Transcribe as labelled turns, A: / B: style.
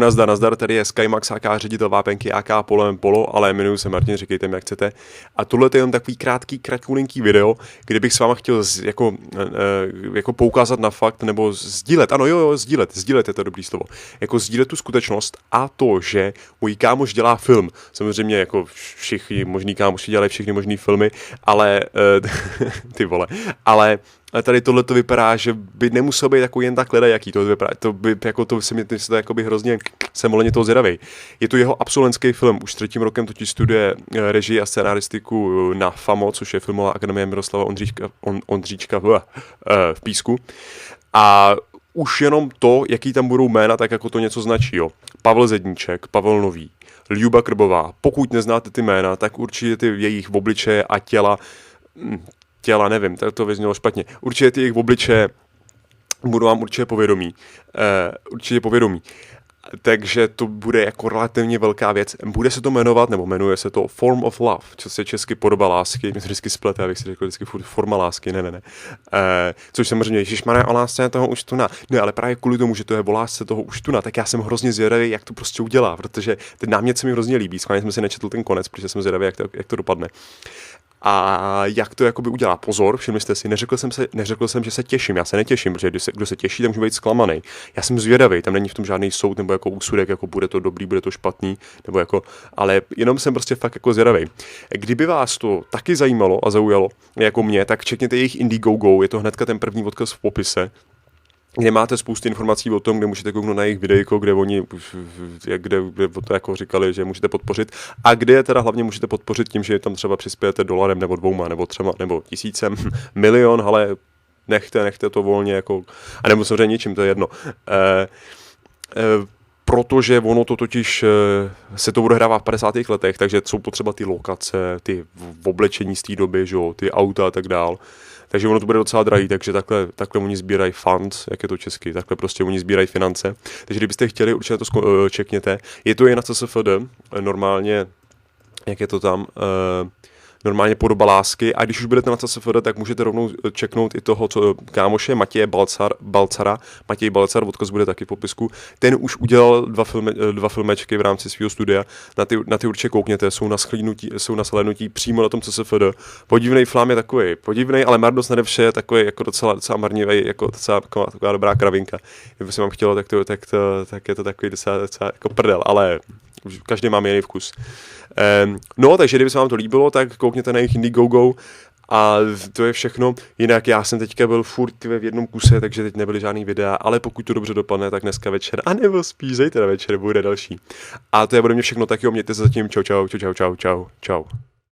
A: Nazdar, tady je Skymax, AK ředitel vápenky, AK Polo, ale jmenuji se Martin, říkejte mi, jak chcete. A tohle je jen takový kratkulinký video, kde bych s váma chtěl jako poukázat na fakt, nebo sdílet, sdílet je to dobrý slovo, jako sdílet tu skutečnost a to, že můj kámoš dělá film. Samozřejmě jako všichni možný kámoši dělají všechny možný filmy, ale ty vole, ale tady tohle to vypadá, že by nemusel být jako jen tak ledajaký, to vypadá, to by jako to se mi to jakoby hrozně jsem ohledně toho zvědavej. Je to jeho absolventský film, už 3. rokem totiž studuje režii a scenaristiku na FAMO, což je Filmová akademie Miroslava Ondříčka v Písku. A už jenom to, jaký tam budou jména, tak jako to něco značí, jo. Pavel Zedníček, Pavel Nový, Ljuba Krbová. Pokud neznáte ty jména, tak určitě ty jejich obličeje a těla, nevím, to vyznělo špatně. Určitě ty jejich obličeje budou vám určitě povědomí. Takže to bude jako relativně velká věc. Bude se to jmenovat, nebo jmenuje se to Form of Love, co se česky podoba lásky. Mě to vždycky splete, abych si řekl vždycky forma lásky, ne. Což samozřejmě, ježišmarja, o lásce toho Uštuna. Ne, ale právě kvůli tomu, že to je o lásce toho Uštuna, tak já jsem hrozně zvědavý, jak to prostě udělá, protože ten námět se mi hrozně líbí. Schválně jsem si nečetl ten konec, protože jsem zvědavý, jak to dopadne. A jak to jakoby udělá? Pozor, všimli jste si, neřekl jsem, že se těším, já se netěším, protože kdo se těší, tak může být zklamaný. Já jsem zvědavý, tam není v tom žádný soud nebo jako úsudek, jako bude to dobrý, bude to špatný, nebo jako, ale jenom jsem prostě fakt jako zvědavý. Kdyby vás to taky zajímalo a zaujalo, jako mě, tak čekněte jejich Indiegogo, je to hnedka ten první odkaz v popise, kde máte spoustu informací o tom, kde můžete kouknout na jejich videjko, kde oni kde to jako říkali, že můžete podpořit a kde je teda hlavně můžete podpořit tím, že tam třeba přispějete $1 nebo 2 nebo 3 nebo 1000, milion, ale nechte to volně jako, a nebo samozřejmě ničím, to je jedno. Protože ono to totiž se to odehrává v 50. letech, takže jsou potřeba ty lokace, ty oblečení z té doby, že jo, ty auta a tak dál. Takže ono to bude docela drahý, takže takhle oni sbírají funds, jak je to česky, takhle prostě oni sbírají finance. Takže kdybyste chtěli, určitě to čekněte. Je to jen na CSFD, normálně, jak je to tam, normálně podoba lásky a když už budete na CSFD, tak můžete rovnou čeknout i toho kámoše Matěje Balcara. Matěj Balcar, odkaz bude taky v popisku. Ten už udělal 2 filmečky v rámci svého studia. Na ty určitě koukněte, jsou na shlédnutí přímo na tom CSFD. Podivnej flám je takový, ale marnost nade vše je takový jako docela marnivý, jako taková dobrá kravinka. Kdyby se vám chtělo, tak je to takový docela jako prdel, ale každý má jiný vkus. No, takže kdyby se vám to líbilo, tak koukněte na jejich Indiegogo a to je všechno. Jinak já jsem teďka byl furt v jednom kuse, takže teď nebyly žádný videa, ale pokud to dobře dopadne, tak dneska večer, anebo spíš zítra večer bude další. A to je ode mě všechno, tak jo, mějte se zatím, čau.